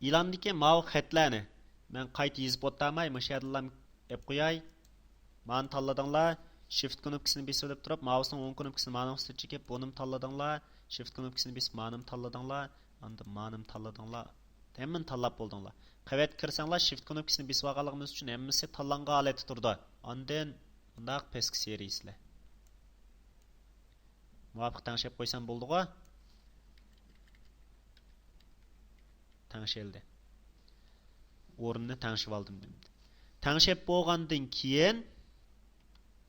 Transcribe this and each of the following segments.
İlandaki mavi xətlərini mən qayta yazıb o'tmay, məşə yerdən ep qo'yay. Mani tanladыңlar. Shift knopkasini besib turib, mouse'ning o'ng knopkasini ma'lum ustiga chekib, bunim tanladыңlar. Shift knopkasini besib ma'lum tanladыңlar. Anda ma'lum tanladыңlar. Hammasini tanlab bo'ldinglar. Qavat kirsanglar, shift knopkasini besib olganligimiz uchun hammasi tanlangan holatda turdi. Ondan bundaq pesk seriyasilar. Muvafiq tanshab qo'ysam bo'ldi-ku. Tanshildi. O'rinni tanshib oldim endi. Tanshab bo'lgandan keyin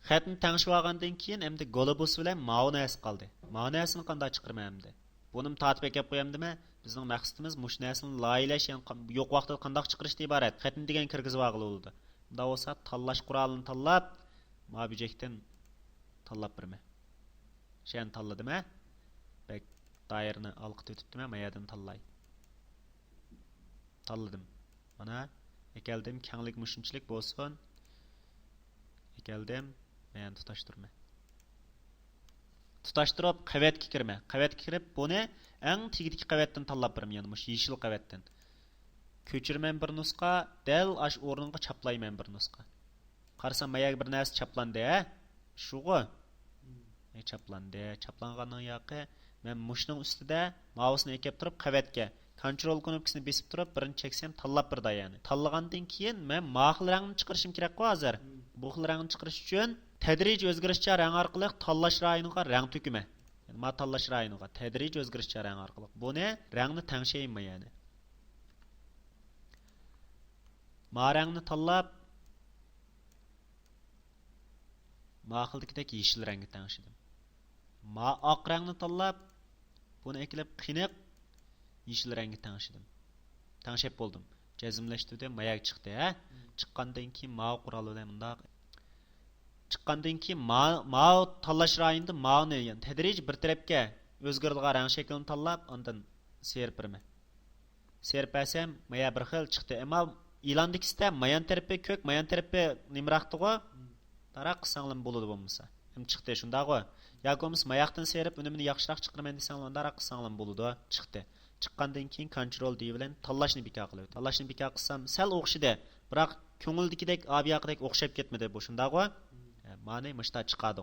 xatni tanshib olgandan keyin endi golobus bilan ma'nasi qoldi. Ma'nasini qanday chiqarmay endi? Bunim tatib ekib qo'yamdimi? Bizning maqsadimiz mush narsani loyihalash, ya'ni yo'q vaqtda qanday chiqarishdan iborat. Xatni degan kirgizib olg'ili bo'ldi. Bunda bo'lsa tanlash qurolini tanlab, ma'bijekdan tanlab birmi? Sheni tanladimmi? Bak doirani olqit o'tibdimi? Mayadan tanlay. Tanladim. Mana ekeldim, kenglik mushunchilik bo'lsin. Ekeldim, men tutashtirma. Tutashtirib qavatga kirma. Qavatga kirib, buni eng tigidagi qavatdan tanlab birim, ya'ni mush yeshil qavatdan. Ko'chirman bir nusqa, dal ash o'rniga chaplayman bir nusqa. Qarasam mayag bir narsa chaplandi, ha? Shu'g'i. Chaplandi. Chaplanganning yoqi men mushning ustida mouse'ni ekib turib qavatga Control knopkasini besib turib, birini cheksam tanlab birda, ya'ni. Tanlagandan keyin men maxil rangni chiqarishim kerak-ku hozir. Bu xil rangni chiqarish uchun tadrij o'zgarishcha rang orqali tanlash rayoniga rang to'kima. Ya'ni ma tanlash rayoniga tadrij o'zgarishcha rang orqali. Buni rangni tangshaymi, ya'ni. Ma rangni tanlab ma xildagidek yeshil rangga tangshidim. Ma oq rangni tanlab buni eklab qiniq yeshil rangga tangshidim. Tangshab bo'ldim. Jazmlashtirdim, mayag chiqdi, ha? Chiqqandan keyin ma qurol bilan bundaq chiqqandan keyin ma tanlash rayonida ma'ni, ya'ni tadrij bir tarafga o'zgaradigan rang shaklini tanlab, undan serpirma. Serpasam maya bir xil chiqdi. Ammo e'londagida mayan tarafi ko'k, mayan tarafi nimroqdi-ku. Taraq qilsanglar bo'ladi bo'lmasa. Ham chiqdi shundaq-ku. Yoki bo'lmasa mayaqdan serib unimni yaxshiroq chiqarman desanglar, taraq qilsanglar bo'ladi, chiqdi. Chiqqandan keyin Control D bilan tanlashni bekor qilib. Tanlashni bekor qilsam sal o'xshidi. Biroq ko'ngildagidek, obyoqdek o'xshab ketmadi bu shundaq-ku. Ma'ni mishta chiqadi.